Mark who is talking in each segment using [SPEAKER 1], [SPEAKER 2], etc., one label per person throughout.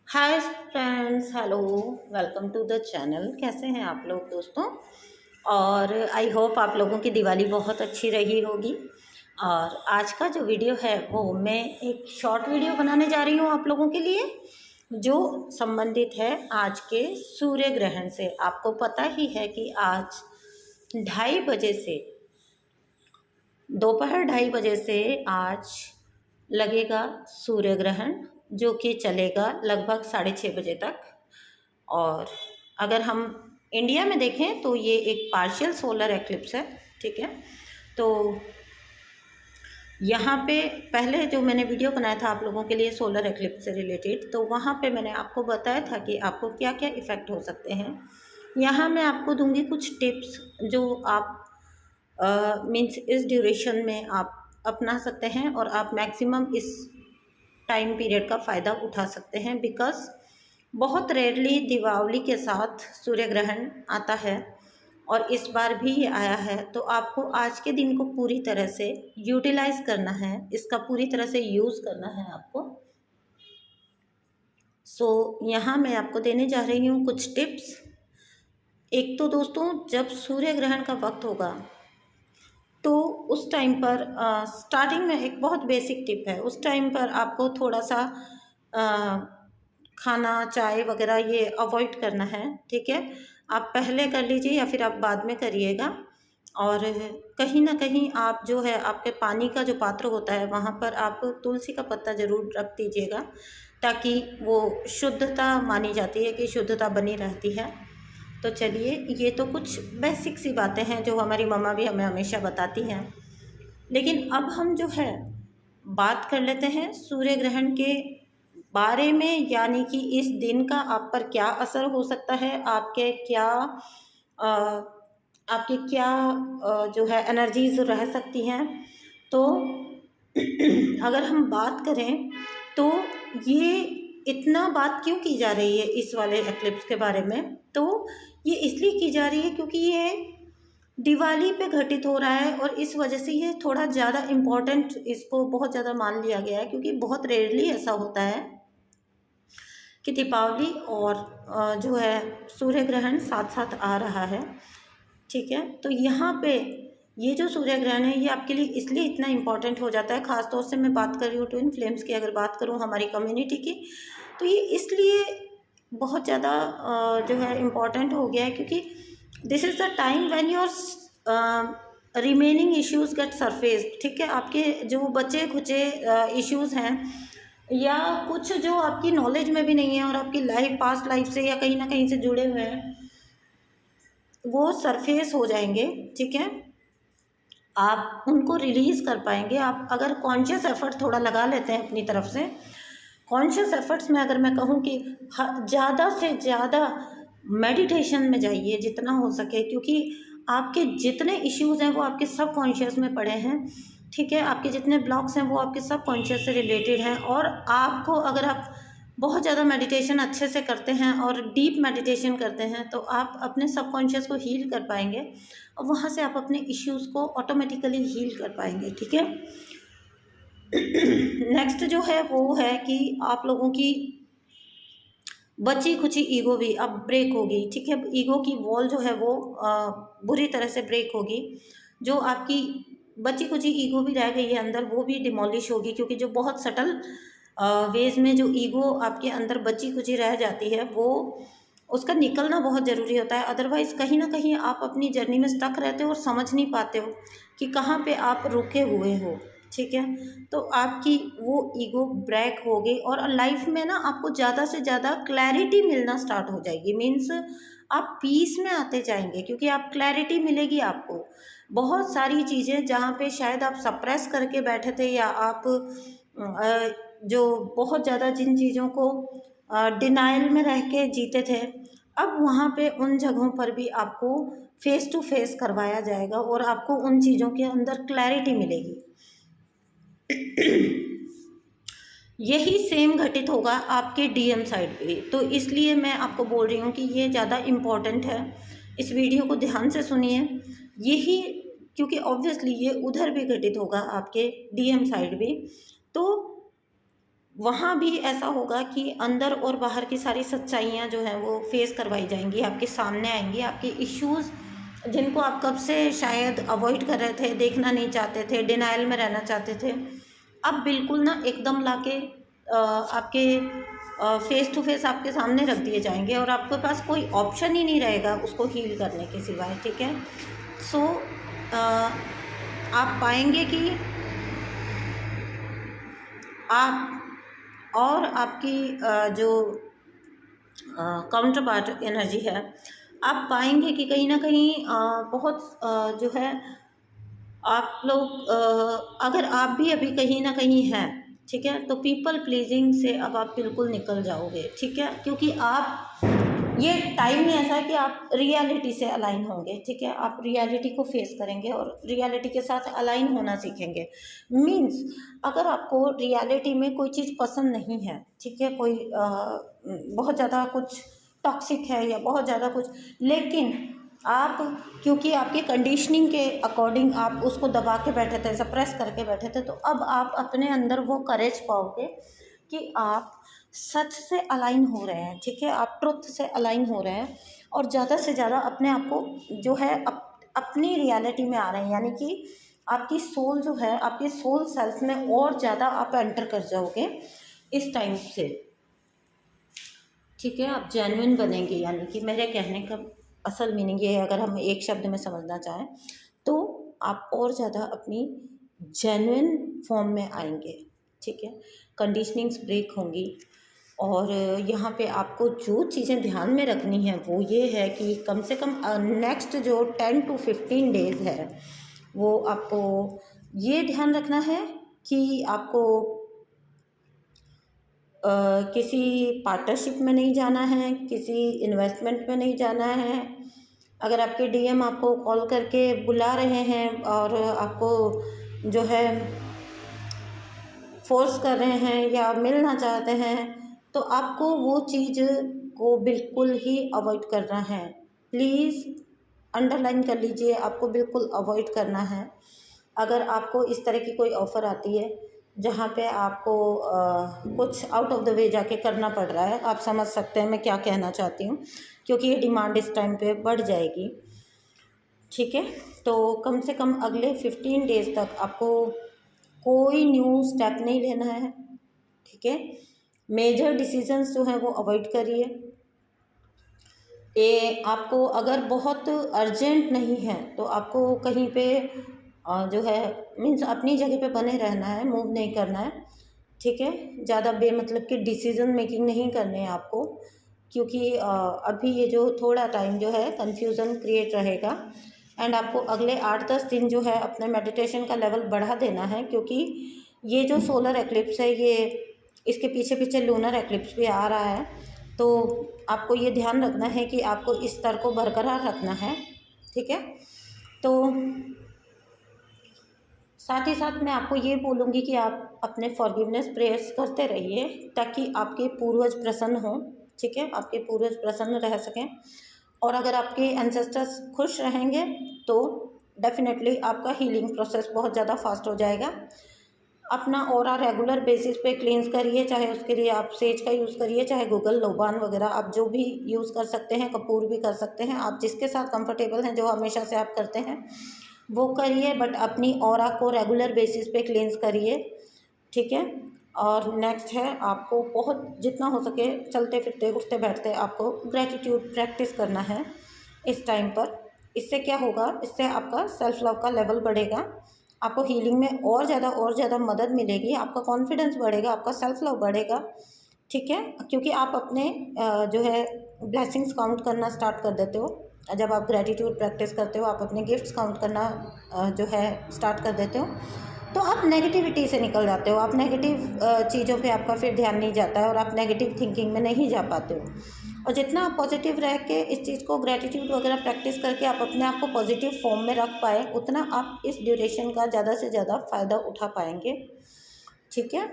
[SPEAKER 1] Hi friends, hello. Welcome to the channel. कैसे हैं आप लोग दोस्तों? और आई होप आप लोगों की दिवाली बहुत अच्छी रही होगी। और आज का जो वीडियो है वो मैं एक शॉर्ट वीडियो बनाने जा रही हूँ आप लोगों के लिए, जो संबंधित है आज के सूर्य ग्रहण से। आपको पता ही है कि आज 2:30 बजे से, दोपहर 2:30 बजे से आज लगेगा सूर्य ग्रहण, जो कि चलेगा लगभग 6:30 बजे तक। और अगर हम इंडिया में देखें तो ये एक पार्शियल सोलर एक्लिप्स है। ठीक है, तो यहाँ पे पहले जो मैंने वीडियो बनाया था आप लोगों के लिए सोलर एक्लिप्स से रिलेटेड, तो वहाँ पे मैंने आपको बताया था कि आपको क्या क्या इफ़ेक्ट हो सकते हैं। यहाँ मैं आपको दूंगी कुछ टिप्स जो आप मीन्स इस ड्यूरेशन में आप अपना सकते हैं और आप मैक्सिमम इस टाइम पीरियड का फ़ायदा उठा सकते हैं। बिकॉज़ बहुत रेयरली दीपावली के साथ सूर्य ग्रहण आता है और इस बार भी ये आया है, तो आपको आज के दिन को पूरी तरह से यूटिलाइज़ करना है, इसका पूरी तरह से यूज़ करना है आपको। यहाँ मैं आपको देने जा रही हूँ कुछ टिप्स। एक तो दोस्तों, जब सूर्य ग्रहण का वक्त होगा तो उस टाइम पर स्टार्टिंग में एक बहुत बेसिक टिप है, उस टाइम पर आपको थोड़ा सा खाना चाय वगैरह ये अवॉइड करना है। ठीक है, आप पहले कर लीजिए या फिर आप बाद में करिएगा। और कहीं ना कहीं आप जो है आपके पानी का जो पात्र होता है वहाँ पर आप तुलसी का पत्ता ज़रूर रख दीजिएगा, ताकि वो शुद्धता मानी जाती है कि शुद्धता बनी रहती है। तो चलिए, ये तो कुछ बेसिक सी बातें हैं जो हमारी मम्मा भी हमें हमेशा बताती हैं। लेकिन अब हम जो है बात कर लेते हैं सूर्य ग्रहण के बारे में, यानी कि इस दिन का आप पर क्या असर हो सकता है, अ, आपके क्या जो है एनर्जीज रह सकती हैं। तो अगर हम बात करें तो ये इतना बात क्यों की जा रही है इस वाले एक्लिप्स के बारे में, तो ये इसलिए की जा रही है क्योंकि ये दिवाली पे घटित हो रहा है और इस वजह से ये थोड़ा ज़्यादा इम्पोर्टेंट, इसको बहुत ज़्यादा मान लिया गया है। क्योंकि बहुत रेयरली ऐसा होता है कि दीपावली और जो है सूर्य ग्रहण साथ साथ आ रहा है। ठीक है, तो यहाँ पे ये जो सूर्य ग्रहण है ये आपके लिए इसलिए इतना इम्पोर्टेंट हो जाता है। ख़ास तौर से मैं बात कर रही हूँ ट्विन फ्लेम्स की, अगर बात करूँ हमारी कम्युनिटी की, तो ये इसलिए बहुत ज़्यादा जो है इम्पोर्टेंट हो गया है क्योंकि this is the time when your remaining issues get surfaced. ठीक है, आपके जो बचे खुचे इश्यूज़ हैं या कुछ जो आपकी नॉलेज में भी नहीं है और आपकी लाइफ, पास्ट लाइफ से या कहीं ना कहीं से जुड़े हुए हैं, वो सरफेस हो जाएंगे। ठीक है, आप उनको रिलीज़ कर पाएंगे। आप अगर कॉन्शियस एफर्ट थोड़ा लगा लेते हैं अपनी तरफ से, कॉन्शियस एफर्ट्स में अगर मैं कहूँ कि ज़्यादा से ज़्यादा मेडिटेशन में जाइए जितना हो सके, क्योंकि आपके जितने इश्यूज़ हैं वो आपके सब कॉन्शियस में पड़े हैं। ठीक है, आपके जितने ब्लॉक्स हैं वो आपके सब कॉन्शियस से रिलेटेड हैं। और आपको अगर आप बहुत ज़्यादा मेडिटेशन अच्छे से करते हैं और डीप मेडिटेशन करते हैं तो आप अपने सबकॉन्शियस को हील कर पाएंगे और वहाँ से आप अपने इश्यूज़ को ऑटोमेटिकली हील कर पाएंगे। ठीक है, नेक्स्ट जो है वो है कि आप लोगों की बची खुची ईगो भी अब ब्रेक होगी। ठीक है, ईगो की वॉल जो है वो बुरी तरह से ब्रेक होगी। जो आपकी बची खुची ईगो भी रह गई है अंदर, वो भी डिमोलिश होगी, क्योंकि जो बहुत सटल वेज में जो ईगो आपके अंदर बची खुची रह जाती है वो उसका निकलना बहुत ज़रूरी होता है। अदरवाइज़ कहीं ना कहीं आप अपनी जर्नी में स्टक रहते हो और समझ नहीं पाते हो कि कहाँ पे आप रुके हुए हो। ठीक है, तो आपकी वो ईगो ब्रेक होगी और लाइफ में ना आपको ज़्यादा से ज़्यादा क्लैरिटी मिलना स्टार्ट हो जाएगी। मीन्स आप पीस में आते जाएंगे क्योंकि आप क्लैरिटी मिलेगी आपको। बहुत सारी चीज़ें जहाँ पे शायद आप सप्रेस करके बैठे थे, या आप जो बहुत ज़्यादा जिन चीज़ों को डिनाइल में रह के जीते थे, अब वहाँ पे उन जगहों पर भी आपको फेस टू फेस करवाया जाएगा और आपको उन चीज़ों के अंदर क्लैरिटी मिलेगी। यही सेम घटित होगा आपके डीएम साइड पे। तो इसलिए मैं आपको बोल रही हूँ कि ये ज़्यादा इम्पॉर्टेंट है, इस वीडियो को ध्यान से सुनिए। यही, क्योंकि ऑब्वियसली ये उधर भी घटित होगा आपके डीएम साइड भी। तो वहाँ भी ऐसा होगा कि अंदर और बाहर की सारी सच्चाइयाँ जो हैं वो फेस करवाई जाएंगी, आपके सामने आएंगी। आपके इश्यूज़ जिनको आप कब से शायद अवॉइड कर रहे थे, देखना नहीं चाहते थे, डिनायल में रहना चाहते थे, अब बिल्कुल ना एकदम लाके आपके फेस टू फेस आपके सामने रख दिए जाएंगे और आपके पास कोई ऑप्शन ही नहीं रहेगा उसको हील करने के सिवाय। ठीक है, सो आप पाएंगे कि आप और आपकी जो काउंटर पार्ट एनर्जी है, आप पाएंगे कि कहीं ना कहीं बहुत जो है आप लोग अगर आप भी अभी कहीं ना कहीं हैं, ठीक है, तो पीपल प्लीजिंग से अब आप बिल्कुल निकल जाओगे। ठीक है, क्योंकि आप ये टाइम ही ऐसा है कि आप रियलिटी से अलाइन होंगे। ठीक है, आप रियलिटी को फेस करेंगे और रियलिटी के साथ अलाइन होना सीखेंगे। मीन्स अगर आपको रियलिटी में कोई चीज़ पसंद नहीं है, ठीक है, कोई बहुत ज़्यादा कुछ टॉक्सिक है या बहुत ज़्यादा कुछ, लेकिन आप क्योंकि आपकी कंडीशनिंग के अकॉर्डिंग आप उसको दबा के बैठे थे, सप्रेस करके बैठे थे, तो अब आप अपने अंदर वो करेज पाओगे कि आप सच से अलाइन हो रहे हैं। ठीक है, आप ट्रुथ से अलाइन हो रहे हैं और ज़्यादा से ज़्यादा अपने आप को जो है अपनी रियलिटी में आ रहे हैं, यानी कि आपकी सोल जो है, आपके सोल सेल्फ में और ज़्यादा आप एंटर कर जाओगे इस टाइम से। ठीक है, आप जेन्युइन बनेंगे, यानी कि मेरे कहने का असल मीनिंग ये है, अगर हम एक शब्द में समझना चाहें तो आप और ज़्यादा अपनी जेन्युइन फॉर्म में आएंगे। ठीक है, कंडीशनिंग्स ब्रेक होंगी और यहाँ पे आपको जो चीज़ें ध्यान में रखनी है वो ये है कि कम से कम नेक्स्ट जो 10 to 15 डेज़ है वो आपको ये ध्यान रखना है कि आपको किसी पार्टनरशिप में नहीं जाना है, किसी इन्वेस्टमेंट में नहीं जाना है। अगर आपके डीएम आपको कॉल करके बुला रहे हैं और आपको जो है फोर्स कर रहे हैं या मिलना चाहते हैं, तो आपको वो चीज़ को बिल्कुल ही अवॉइड करना है। प्लीज़ अंडरलाइन कर लीजिए, आपको बिल्कुल अवॉइड करना है। अगर आपको इस तरह की कोई ऑफ़र आती है जहाँ पे आपको कुछ आउट ऑफ द वे जाके करना पड़ रहा है, आप समझ सकते हैं मैं क्या कहना चाहती हूँ, क्योंकि ये डिमांड इस टाइम पे बढ़ जाएगी। ठीक है, तो कम से कम अगले 15 डेज़ तक आपको कोई न्यू स्टेप नहीं लेना है। ठीक है, मेजर डिसीजंस जो हैं वो अवॉइड करिए। आपको अगर बहुत अर्जेंट नहीं है तो आपको कहीं पे जो है मीन्स अपनी जगह पे बने रहना है, मूव नहीं करना है। ठीक है, ज़्यादा बेमतलब की डिसीज़न मेकिंग नहीं करनी है आपको, क्योंकि अभी ये जो थोड़ा टाइम जो है कन्फ्यूज़न क्रिएट रहेगा। एंड आपको अगले 8-10 दिन जो है अपने मेडिटेशन का लेवल बढ़ा देना है, क्योंकि ये जो सोलर एक्लिप्स है ये इसके पीछे पीछे लूनर एक्लिप्स भी आ रहा है, तो आपको ये ध्यान रखना है कि आपको इस स्तर को बरकरार रखना है। ठीक है, तो साथ ही साथ मैं आपको ये बोलूँगी कि आप अपने फॉरगिवनेस प्रेयर्स करते रहिए ताकि आपके पूर्वज प्रसन्न हों। ठीक है, आपके पूर्वज प्रसन्न रह सकें, और अगर आपके एंसेस्टर्स खुश रहेंगे तो डेफिनेटली आपका हीलिंग प्रोसेस बहुत ज़्यादा फास्ट हो जाएगा। अपना ऑरा रेगुलर बेसिस पे क्लींस करिए, चाहे उसके लिए आप सेज का यूज़ करिए, चाहे गूगल लोबान वगैरह आप जो भी यूज़ कर सकते हैं, कपूर भी कर सकते हैं, आप जिसके साथ कंफर्टेबल हैं, जो हमेशा से आप करते हैं वो करिए, बट अपनी ऑरा को रेगुलर बेसिस पे क्लींस करिए। ठीक है, और नेक्स्ट है आपको बहुत जितना हो सके चलते फिरते उठते बैठते आपको ग्रेटिट्यूड प्रैक्टिस करना है इस टाइम पर। इससे क्या होगा, इससे आपका सेल्फ लव का लेवल बढ़ेगा, आपको हीलिंग में और ज़्यादा मदद मिलेगी, आपका कॉन्फिडेंस बढ़ेगा, आपका सेल्फ लव बढ़ेगा। ठीक है, क्योंकि आप अपने जो है ब्लेसिंग्स काउंट करना स्टार्ट कर देते हो। जब आप ग्रेटिट्यूड प्रैक्टिस करते हो, आप अपने गिफ्ट्स काउंट करना जो है स्टार्ट कर देते हो, तो आप नेगेटिविटी से निकल जाते हो। आप नेगेटिव चीज़ों पे आपका फिर ध्यान नहीं जाता है और आप नेगेटिव थिंकिंग में नहीं जा पाते हो। और जितना आप पॉजिटिव रह के इस चीज़ को ग्रेटिट्यूड वगैरह प्रैक्टिस करके आप अपने आप को पॉजिटिव फॉर्म में रख पाए, उतना आप इस ड्यूरेशन का ज़्यादा से ज़्यादा फ़ायदा उठा पाएंगे। ठीक है,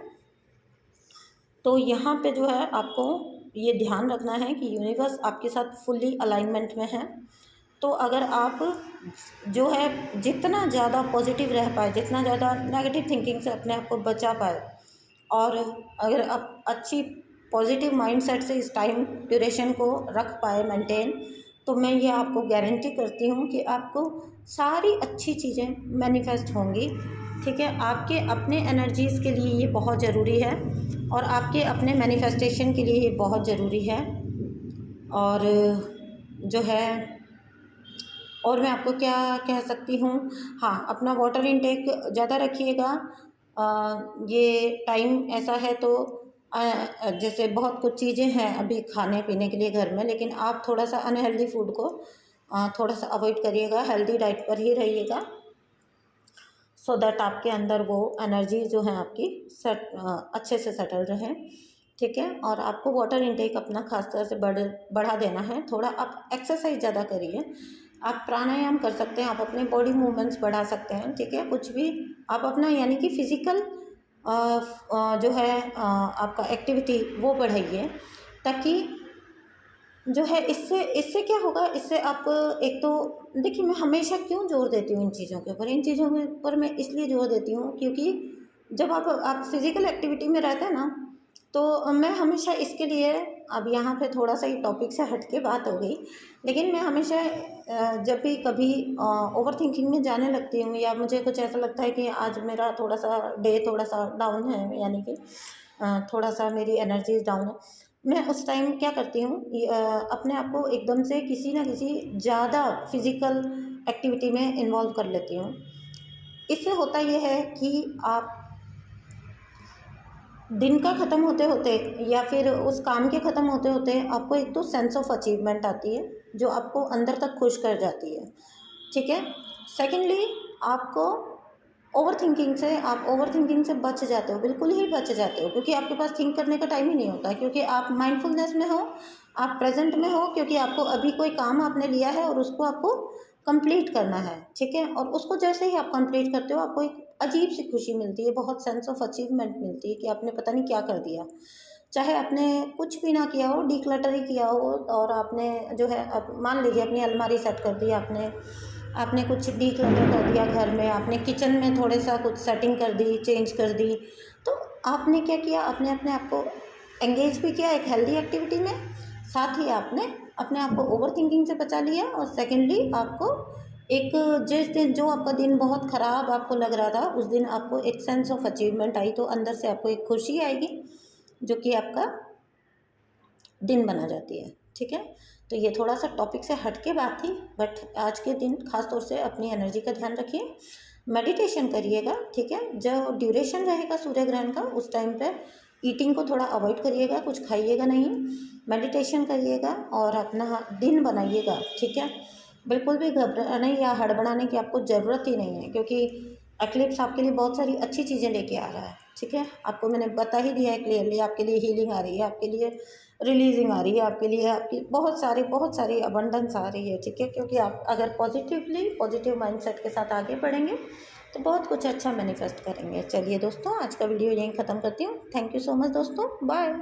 [SPEAKER 1] तो यहाँ पे जो है आपको ये ध्यान रखना है कि यूनिवर्स आपके साथ फुल्ली अलाइनमेंट में है। तो अगर आप जो है जितना ज़्यादा पॉजिटिव रह पाए, जितना ज़्यादा नेगेटिव थिंकिंग से अपने आप को बचा पाए, और अगर आप अच्छी पॉजिटिव माइंडसेट से इस टाइम ड्यूरेशन को रख पाए मेंटेन, तो मैं ये आपको गारंटी करती हूँ कि आपको सारी अच्छी चीज़ें मैनिफेस्ट होंगी। ठीक है, आपके अपने एनर्जीज़ के लिए ये बहुत ज़रूरी है और आपके अपने मैनिफेस्टेशन के लिए ये बहुत ज़रूरी है। और जो है, और मैं आपको क्या कह सकती हूँ, हाँ, अपना वाटर इनटेक ज़्यादा रखिएगा। ये टाइम ऐसा है तो जैसे बहुत कुछ चीज़ें हैं अभी खाने पीने के लिए घर में, लेकिन आप थोड़ा सा अनहेल्दी फूड को थोड़ा सा अवॉइड करिएगा, हेल्दी डाइट पर ही रहिएगा, सो दैट आपके अंदर वो एनर्जी जो है आपकी अच्छे से सेटल रहे। ठीक है, और आपको वाटर इनटेक अपना खास तरह से बढ़ा देना है। थोड़ा आप एक्सरसाइज ज़्यादा करिए, आप प्राणायाम कर सकते हैं, आप अपने बॉडी मूवमेंट्स बढ़ा सकते हैं। ठीक है, कुछ भी आप अपना यानी कि फिज़िकल जो है आपका एक्टिविटी वो बढ़ाइए, ताकि जो है इससे इससे क्या होगा, इससे आप एक तो देखिए, मैं हमेशा क्यों जोर देती हूँ इन चीज़ों के ऊपर, इन चीज़ों के ऊपर मैं इसलिए जोर देती हूँ क्योंकि जब आप फिज़िकल एक्टिविटी में रहते हैं ना, तो मैं हमेशा इसके लिए, अब यहाँ पे थोड़ा सा ही टॉपिक से हट के बात हो गई, लेकिन मैं हमेशा जब भी कभी ओवर थिंकिंग में जाने लगती हूँ या मुझे कुछ ऐसा लगता है कि आज मेरा थोड़ा सा डे थोड़ा सा डाउन है, यानी कि थोड़ा सा मेरी एनर्जीज डाउन है, मैं उस टाइम क्या करती हूँ, अपने आप को एकदम से किसी ना किसी ज़्यादा फिज़िकल एक्टिविटी में इन्वॉल्व कर लेती हूँ। इससे होता यह है कि आप दिन का ख़त्म होते होते या फिर उस काम के ख़त्म होते होते आपको एक तो सेंस ऑफ अचीवमेंट आती है जो आपको अंदर तक खुश कर जाती है। ठीक है, सेकेंडली आपको आप ओवर थिंकिंग से बच जाते हो, बिल्कुल ही बच जाते हो, क्योंकि आपके पास थिंक करने का टाइम ही नहीं होता, क्योंकि आप माइंडफुलनेस में हो, आप प्रेजेंट में हो, क्योंकि आपको अभी कोई काम आपने लिया है और उसको आपको कंप्लीट करना है। ठीक है, और उसको जैसे ही आप कंप्लीट करते हो आपको एक अजीब सी खुशी मिलती है, बहुत सेंस ऑफ अचीवमेंट मिलती है कि आपने पता नहीं क्या कर दिया। चाहे आपने कुछ भी ना किया हो, डिक्लटर ही किया हो, और आपने जो है मान लीजिए अपनी अलमारी सेट कर दी, आपने कुछ डिक्लटर कर दिया घर में, आपने किचन में थोड़े सा कुछ सेटिंग कर दी, चेंज कर दी, तो आपने क्या किया, आपने अपने आप को एंगेज भी किया एक हेल्दी एक्टिविटी में, साथ ही आपने अपने आप को ओवर थिंकिंग से बचा लिया, और सेकेंडली आपको एक, जिस दिन जो आपका दिन बहुत ख़राब आपको लग रहा था, उस दिन आपको एक सेंस ऑफ अचीवमेंट आई, तो अंदर से आपको एक खुशी आएगी जो कि आपका दिन बना जाती है। ठीक है, तो ये थोड़ा सा टॉपिक से हट के बात थी, बट आज के दिन खास तौर से अपनी एनर्जी का ध्यान रखिए, मेडिटेशन करिएगा। ठीक है, जो ड्यूरेशन रहेगा सूर्य ग्रहण का, उस टाइम पे ईटिंग को थोड़ा अवॉइड करिएगा, कुछ खाइएगा नहीं, मेडिटेशन करिएगा और अपना दिन बनाइएगा। ठीक है, बिल्कुल भी घबराने या हड़बड़ाने की आपको ज़रूरत ही नहीं है, क्योंकि एक्लिप्स आपके लिए बहुत सारी अच्छी चीज़ें लेके आ रहा है। ठीक है, आपको मैंने बता ही दिया है क्लियरली, आपके लिए हीलिंग आ रही है, आपके लिए रिलीजिंग आ रही है, आपके लिए आपकी बहुत सारी अबंडेंस आ रही है। ठीक है, क्योंकि आप अगर पॉजिटिव माइंडसेट के साथ आगे बढ़ेंगे तो बहुत कुछ अच्छा मैनिफेस्ट करेंगे। चलिए दोस्तों, आज का वीडियो यहीं ख़त्म करती हूँ। थैंक यू सो मच दोस्तों, बाय।